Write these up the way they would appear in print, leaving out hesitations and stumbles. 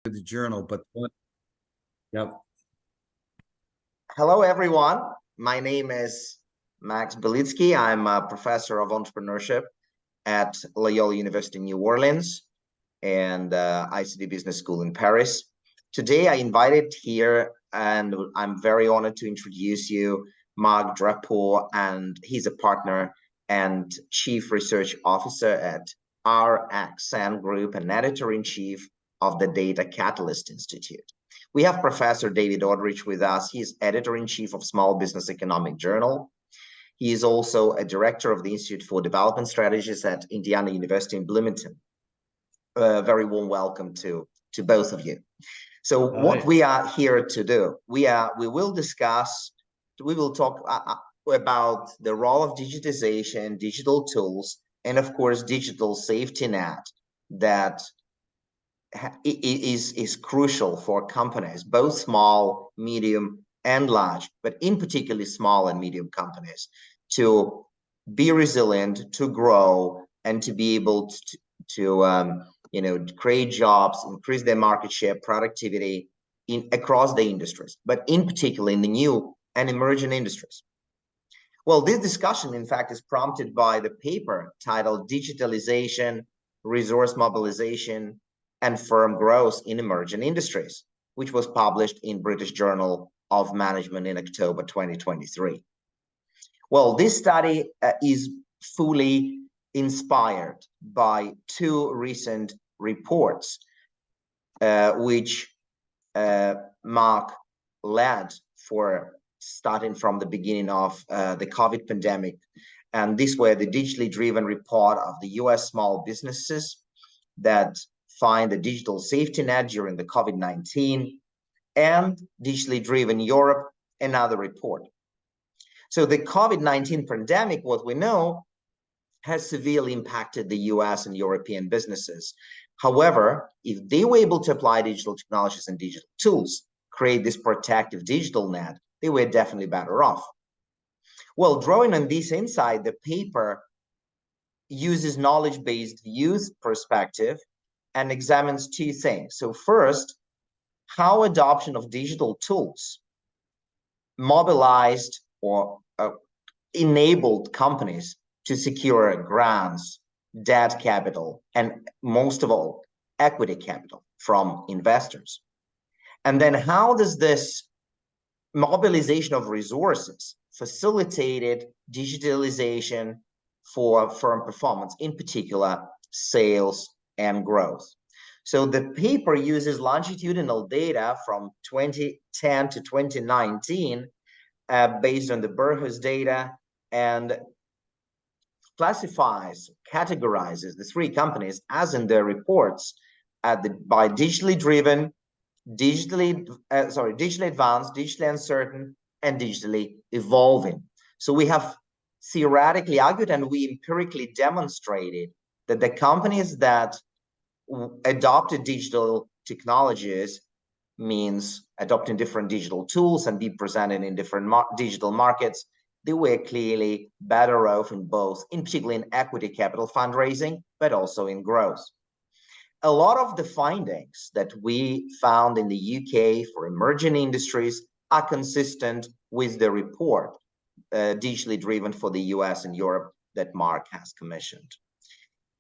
the journal, but yep. Hello, everyone. My name is Maksim Belitski. I'm a professor of entrepreneurship at Loyola University in New Orleans and ICT Business School in Paris. Today, I invited here, and I'm very honored to introduce you Marc Drapeau, and he's a partner and chief research officer at RXN Group and Editor-in-Chief of the Data Catalyst Institute. We have Professor David Audretsch with us. He is editor-in-chief of Small Business Economic Journal. He is also a director of the Institute for Development Strategies at Indiana University in Bloomington. Very warm welcome to both of you. So what we are here to do, we will talk about the role of digitization, digital tools, and of course, digital safety net that is crucial for companies, both small, medium, and large, but in particularly small and medium companies, to be resilient, to grow, and to be able to create jobs, increase their market share, productivity across the industries, but in particular in the new and emerging industries. Well, this discussion, in fact, is prompted by the paper titled Digitalization, Resource Mobilization, and Firm Growth in Emerging Industries, which was published in British Journal of Management in October 2023. Well, this study is fully inspired by two recent reports, which Marc led for starting from the beginning of the COVID pandemic. And these were the digitally driven report of the US small businesses that find the digital safety net during the COVID-19 and digitally driven Europe, another report. So the COVID-19 pandemic, what we know, has severely impacted the US and European businesses. However, if they were able to apply digital technologies and digital tools, create this protective digital net, they were definitely better off. Well, drawing on this insight, the paper uses knowledge-based views perspective and examines two things. So first, how adoption of digital tools mobilized or enabled companies to secure grants, debt capital, and most of all, equity capital from investors. And then how does this mobilization of resources facilitated digitalization for firm performance, in particular, sales and growth? So the paper uses longitudinal data from 2010 to 2019 based on the Burhus data and categorizes the three companies as in their reports by digitally driven, digitally advanced, digitally uncertain, and digitally evolving. So we have theoretically argued and we empirically demonstrated that the companies that adopted digital technologies, means adopting different digital tools and be presented in different digital markets, they were clearly better off in both, in particular in equity capital fundraising, but also in growth. A lot of the findings that we found in the UK for emerging industries are consistent with the report, digitally driven for the US and Europe that Marc has commissioned.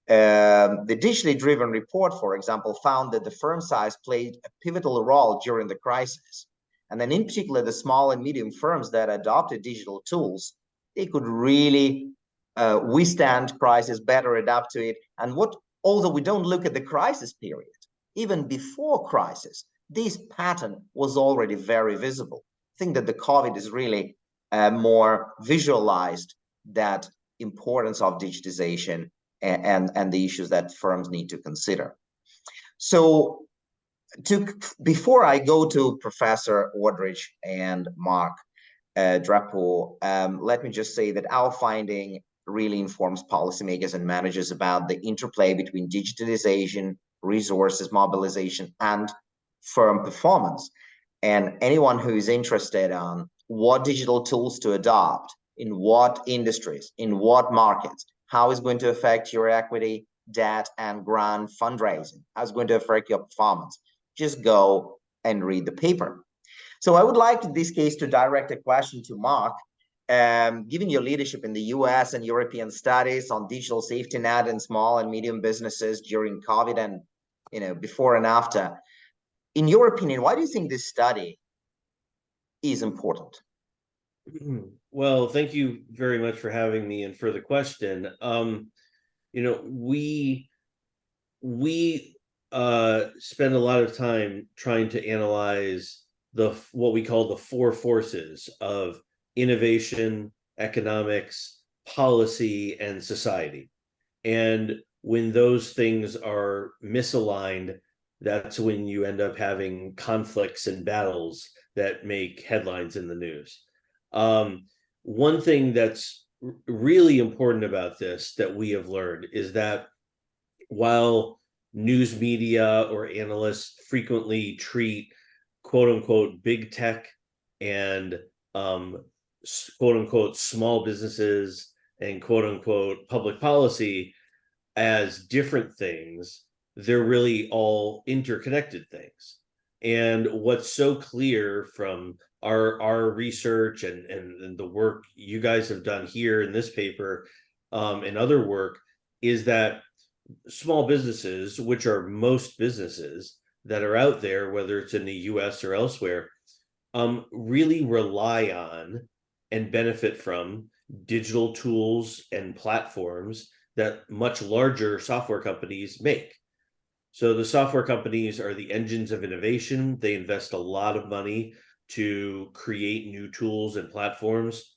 The digitally driven report, for example, found that the firm size played a pivotal role during the crisis. And then in particular, the small and medium firms that adopted digital tools, they could really withstand crisis, better adapt to it. And although we don't look at the crisis period, even before crisis, this pattern was already very visible. I think that the COVID is really more visualized that importance of digitization and the issues that firms need to consider. So before I go to Professor Audretsch and Marc Drapeau, let me just say that our finding really informs policymakers and managers about the interplay between digitalization, resources mobilization, and firm performance. And anyone who is interested on what digital tools to adopt, in what industries, in what markets, how it's going to affect your equity, debt, and grant fundraising, how it's going to affect your performance, just go and read the paper. So I would like in this case to direct a question to Mark. Given your leadership in the US and European studies on digital safety net and small and medium businesses during COVID and before and after, in your opinion, why do you think this study is important? Well, thank you very much for having me and for the question. We spend a lot of time trying to analyze what we call the four forces of innovation, economics, policy, and society. And when those things are misaligned, that's when you end up having conflicts and battles that make headlines in the news. One thing that's really important about this that we have learned is that while news media or analysts frequently treat quote unquote big tech and quote unquote small businesses and quote unquote public policy as different things, they're really all interconnected things. And what's so clear from our research and the work you guys have done here in this paper and other work is that small businesses, which are most businesses that are out there, whether it's in the US or elsewhere, really rely on and benefit from digital tools and platforms that much larger software companies make. So the software companies are the engines of innovation. They invest a lot of money to create new tools and platforms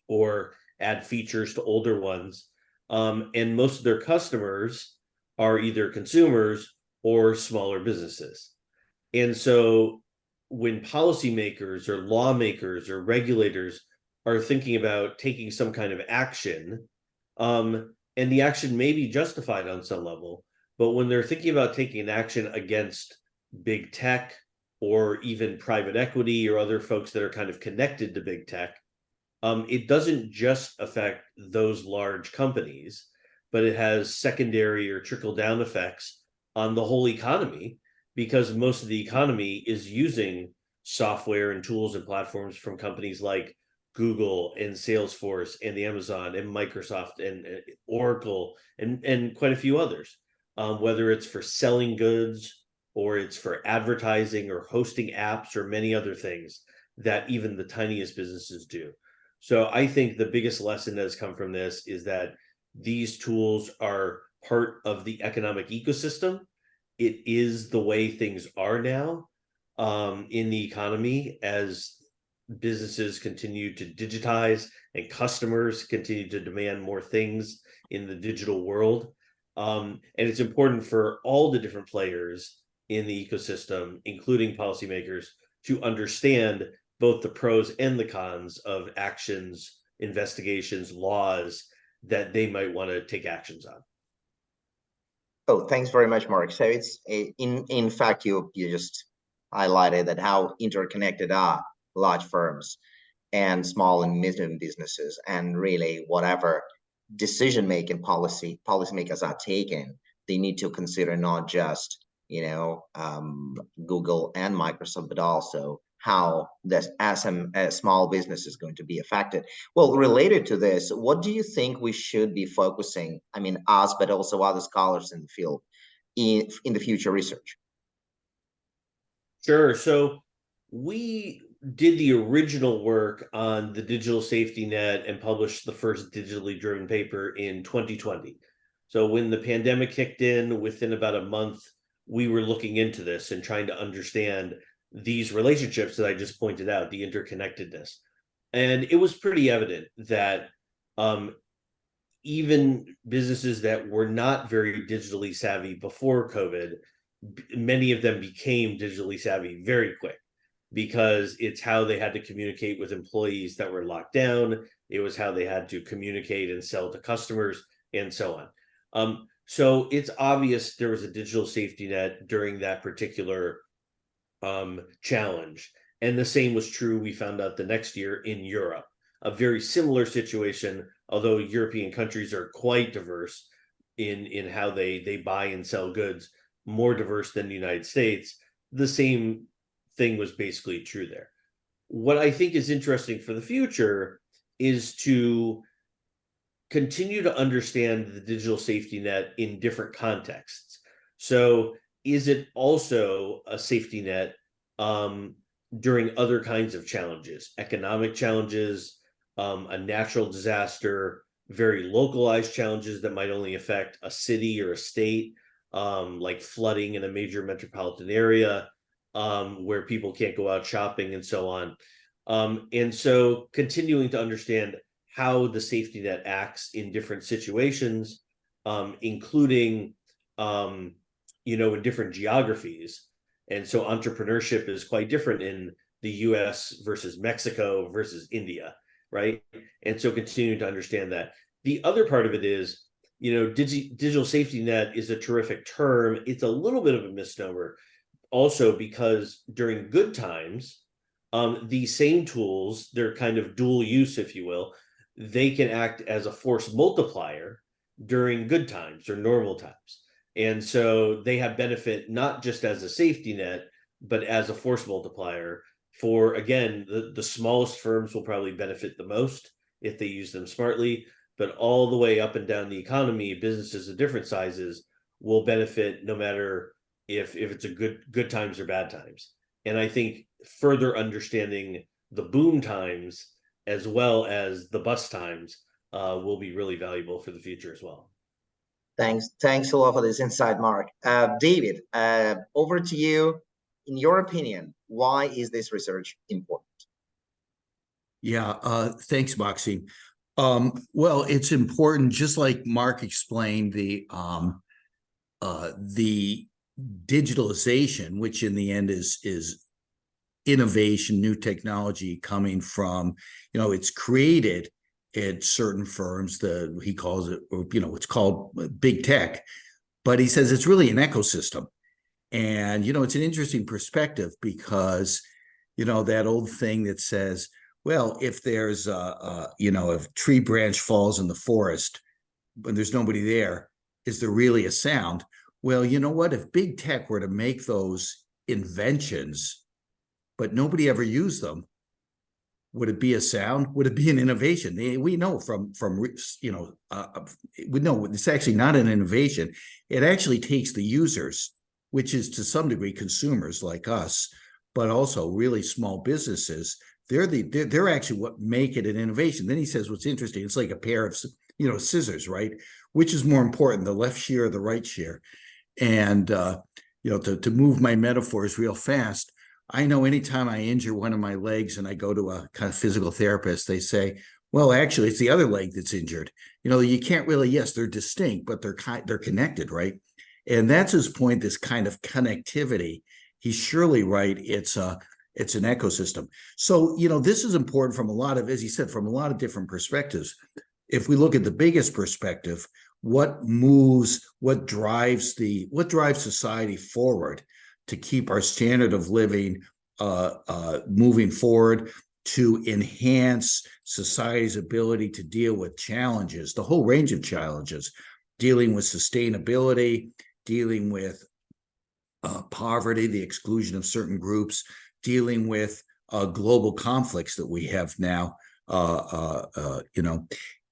or add features to older ones. And most of their customers are either consumers or smaller businesses. And so when policymakers or lawmakers or regulators are thinking about taking some kind of action, and the action may be justified on some level, but when they're thinking about taking an action against big tech or even private equity or other folks that are kind of connected to big tech, it doesn't just affect those large companies, but it has secondary or trickle down effects on the whole economy, because most of the economy is using software and tools and platforms from companies like Google and Salesforce and the Amazon and Microsoft and Oracle and quite a few others, whether it's for selling goods or it's for advertising or hosting apps or many other things that even the tiniest businesses do. So I think the biggest lesson that has come from this is that these tools are part of the economic ecosystem. It is the way things are now in the economy as businesses continue to digitize and customers continue to demand more things in the digital world. And it's important for all the different players in the ecosystem, including policymakers, to understand both the pros and the cons of actions, investigations, laws that they might want to take actions on. Oh, thanks very much, Mark. So it's in fact, you just highlighted that how interconnected are large firms and small and medium businesses, and really whatever decision-making policymakers are taking, they need to consider not just Google and Microsoft, but also how this as small business is going to be affected. Well, related to this, what do you think we should be focusing, I mean, us, but also other scholars in the field, in the future research? Sure. So we did the original work on the digital safety net and published the first digitally driven paper in 2020. So when the pandemic kicked in, within about a month, we were looking into this and trying to understand these relationships that I just pointed out, the interconnectedness. And it was pretty evident that even businesses that were not very digitally savvy before COVID, many of them became digitally savvy very quick, because it's how they had to communicate with employees that were locked down. It was how they had to communicate and sell to customers and so on. So it's obvious there was a digital safety net during that particular challenge. And the same was true, we found out the next year, in Europe. A very similar situation, although European countries are quite diverse in how they buy and sell goods, more diverse than the United States. the same thing was basically true there. What I think is interesting for the future is to continue to understand the digital safety net in different contexts. So is it also a safety net during other kinds of challenges, economic challenges, a natural disaster, very localized challenges that might only affect a city or a state, like flooding in a major metropolitan area, where people can't go out shopping and so on. And so continuing to understand how the safety net acts in different situations, including, in different geographies. And so entrepreneurship is quite different in the US versus Mexico versus India, right? And so continuing to understand that. The other part of it is, digital safety net is a terrific term. It's a little bit of a misnomer also because during good times, these same tools, they're kind of dual use, if you will, they can act as a force multiplier during good times or normal times. And so they have benefit not just as a safety net, but as a force multiplier for, again, the smallest firms will probably benefit the most if they use them smartly, but all the way up and down the economy, businesses of different sizes will benefit no matter if it's a good times or bad times. And I think further understanding the boom times as well as the bust times will be really valuable for the future as well. Thanks a lot for this insight, Mark. David, over to you. In your opinion, why is this research important? Yeah, thanks, Maksim. Well, it's important, just like Mark explained, the digitalization, which in the end is innovation, new technology coming from, it's created at certain firms, he calls it, it's called big tech, but he says it's really an ecosystem. And, it's an interesting perspective because, that old thing that says, well, if there's if a tree branch falls in the forest, but there's nobody there, is there really a sound? Well, you know what? If big tech were to make those inventions, but nobody ever used them, would it be a sound? Would it be an innovation? We know we know it's actually not an innovation. It actually takes the users, which is to some degree consumers like us, but also really small businesses. They're actually what make it an innovation. Then he says, what's interesting, it's like a pair of scissors, right? Which is more important, the left shear or the right shear? And to move my metaphors real fast, I know anytime I injure one of my legs and I go to a kind of physical therapist, they say, well, actually, it's the other leg that's injured. You can't really, yes, they're distinct, but they're connected, right? And that's his point, this kind of connectivity. He's surely right. It's an ecosystem. So, this is important from a lot of, as he said, from a lot of different perspectives. If we look at the biggest perspective, what drives society forward to keep our standard of living moving forward, to enhance society's ability to deal with challenges, the whole range of challenges, dealing with sustainability, dealing with poverty, the exclusion of certain groups, dealing with global conflicts that we have now,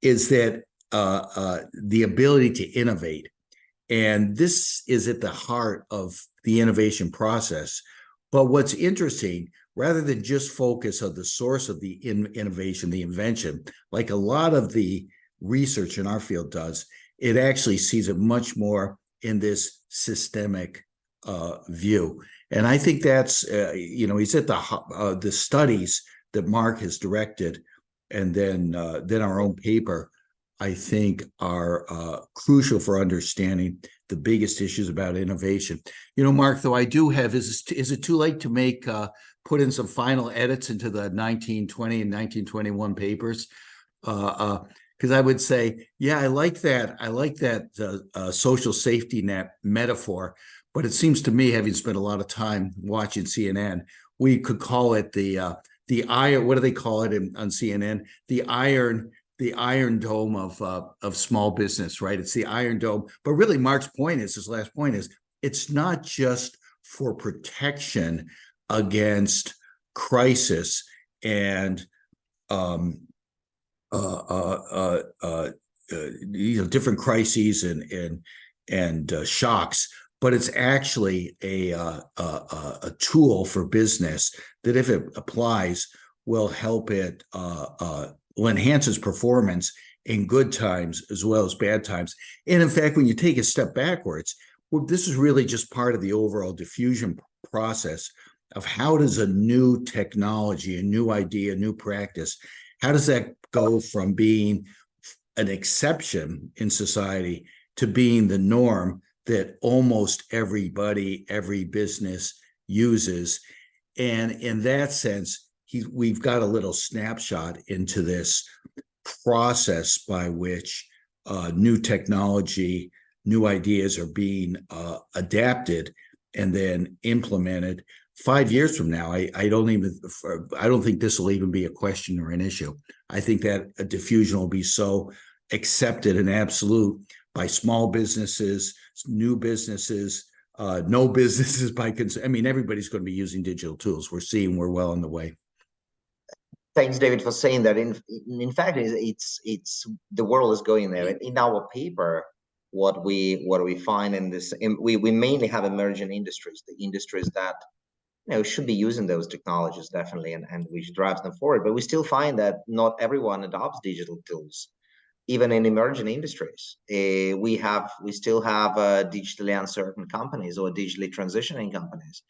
is that the ability to innovate. And this is at the heart of the innovation process. But what's interesting, rather than just focus on the source of the innovation, the invention, like a lot of the research in our field does, it actually sees it much more in this systemic view. And I think that's, he's at the studies that Mark has directed, and then our own paper, I think, are crucial for understanding the biggest issues about innovation. Mark, though, I do have, is it too late to put in some final edits into the 1920 and 1921 papers? Because I would say, yeah, I like that social safety net metaphor, but it seems to me, having spent a lot of time watching CNN, we could call it the iron. What do they call it on CNN? The Iron Dome of small business, right? It's the Iron Dome. But really, Mark's point is, his last point is, it's not just for protection against crisis and different crises and shocks, but it's actually a tool for business that, if it applies, will help it will enhance its performance in good times as well as bad times. And in fact, when you take a step backwards, well, this is really just part of the overall diffusion process of how does a new technology, a new idea, a new practice, how does that go from being an exception in society to being the norm that almost everybody, every business uses? And in that sense, we've got a little snapshot into this process by which new technology, new ideas are being adapted and then implemented. 5 years from now, I don't think this will even be a question or an issue. I think that a diffusion will be so accepted and absolute by small businesses, new businesses, no businesses by I mean, everybody's going to be using digital tools. We're well on the way. Thanks, David, for saying that. In fact, it's the world is going there. In our paper, what we find in this, we mainly have emerging industries, the industries that should be using those technologies definitely, and which drives them forward. But we still find that not everyone adopts digital tools, even in emerging industries. We still have digitally uncertain companies or digitally transitioning companies,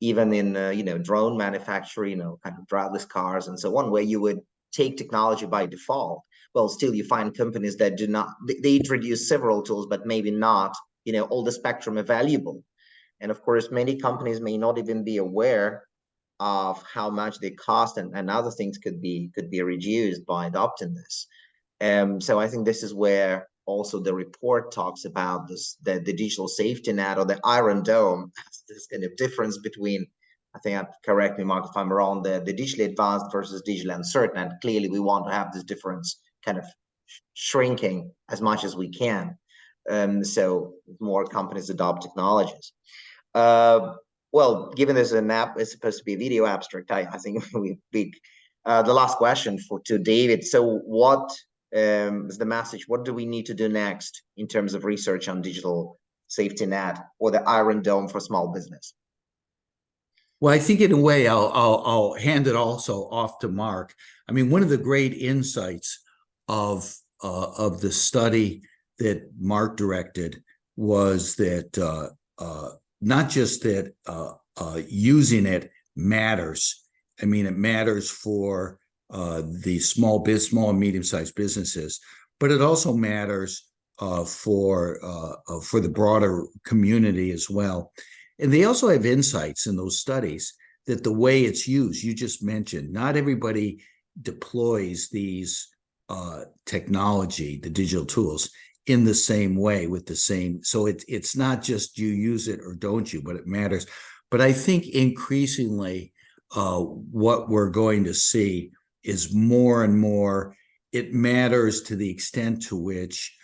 even in drone manufacturing, kind of driverless cars and so on, where you would take technology by default. Well, still you find companies that do not, they introduce several tools, but maybe not all the spectrum available. And of course, many companies may not even be aware of how much they cost, and other things could be reduced by adopting this. So I think this is where also the report talks about this, the digital safety net, or the Iron Dome, this kind of difference between, I think, correct me, Mark, if I'm wrong, the digitally advanced versus digitally uncertain. And clearly we want to have this difference kind of shrinking as much as we can. So more companies adopt technologies. Well, given this is an app, it's supposed to be a video abstract, I think we pick the last question to David. So what is the message? What do we need to do next in terms of research on digital safety net, or the Iron Dome for small business? Well, I think in a way, I'll hand it also off to Mark. I mean, one of the great insights of the study that Mark directed was that not just that using it matters. I mean, it matters for the small and medium-sized businesses, but it also matters for the broader community as well. And they also have insights in those studies that the way it's used, you just mentioned, not everybody deploys these technology, the digital tools, in the same way with the same. So it's not just you use it or don't you, but it matters. But I think increasingly what we're going to see is more and more, it matters to the extent to which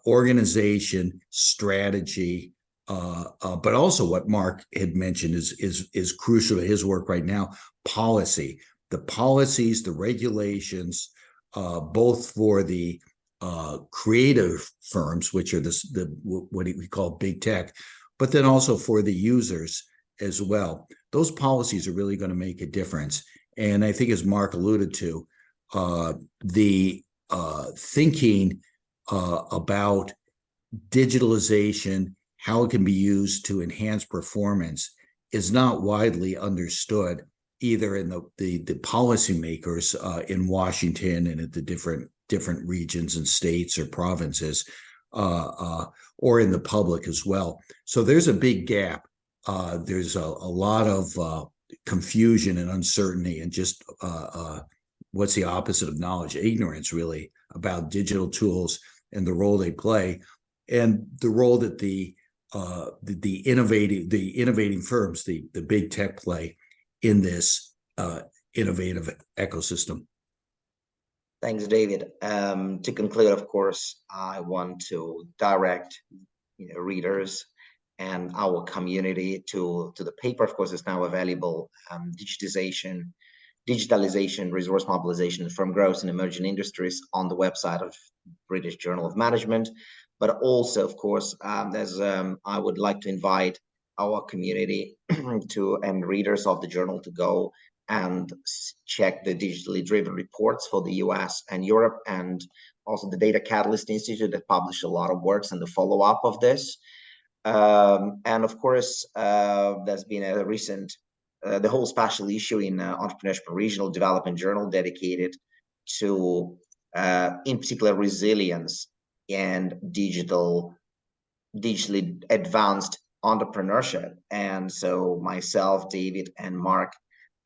organization, strategy, but also what Mark had mentioned is crucial to his work right now, policy. The policies, the regulations, both for the creative firms, which are what we call big tech, but then also for the users as well. Those policies are really going to make a difference. And I think, as Mark alluded to, the thinking about digitalization, how it can be used to enhance performance, is not widely understood either in the policymakers in Washington and at the different regions and states or provinces, or in the public as well. So there's a big gap. There's a lot of confusion and uncertainty, and just what's the opposite of knowledge? Ignorance, really, about digital tools and the role they play, and the role that the innovating firms, the big tech, play in this innovative ecosystem. Thanks, David. To conclude, of course, I want to direct readers and our community to the paper. Of course, is now available. Digitalization, resource mobilization from growth in emerging industries on the website of British Journal of Management. But also, of course, I would like to invite our community and readers of the journal to go and check the digitally driven reports for the US and Europe, and also the Data Catalyst Institute that published a lot of works and the follow-up of this. And of course, there's been a recent, the whole special issue in Entrepreneurship and Regional Development Journal dedicated to, in particular, resilience and digitally advanced entrepreneurship. And so myself, David, and Mark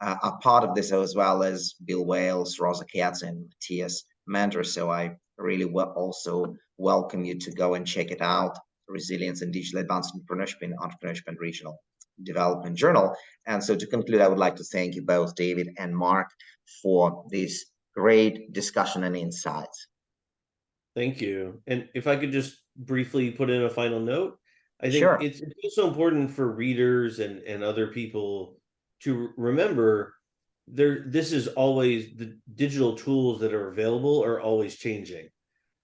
are part of this, as well as Bill Wales, Rosa Katz, and Matthias Mentor. So I really also welcome you to go and check it out. Resilience and Digital Advanced Entrepreneurship in Entrepreneurship and Regional Development Journal. And so to conclude, I would like to thank you both, David and Mark, for this great discussion and insights. Thank you. And if I could just briefly put in a final note, I think Sure. it's also important for readers and other people to remember this is always, the digital tools that are available are always changing.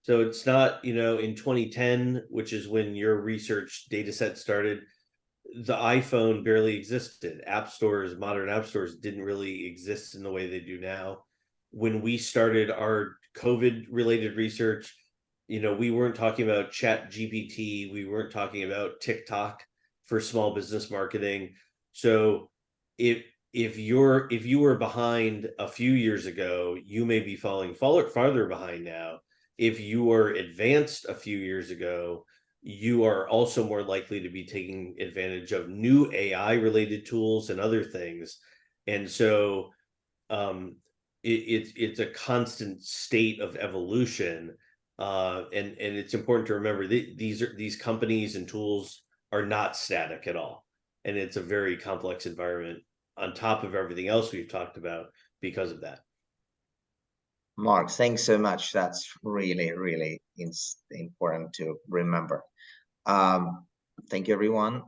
So it's not, in 2010, which is when your research data set started, the iPhone barely existed. App stores, modern app stores didn't really exist in the way they do now. When we started our COVID related research, we weren't talking about ChatGPT, we weren't talking about TikTok for small business marketing. So if you were behind a few years ago, you may be falling farther behind now. If you were advanced a few years ago, you are also more likely to be taking advantage of new AI related tools and other things. And so it's a constant state of evolution. And it's important to remember that these companies and tools are not static at all. And it's a very complex environment on top of everything else we've talked about because of that. Mark, thanks so much. That's really, really important to remember. Thank you, everyone.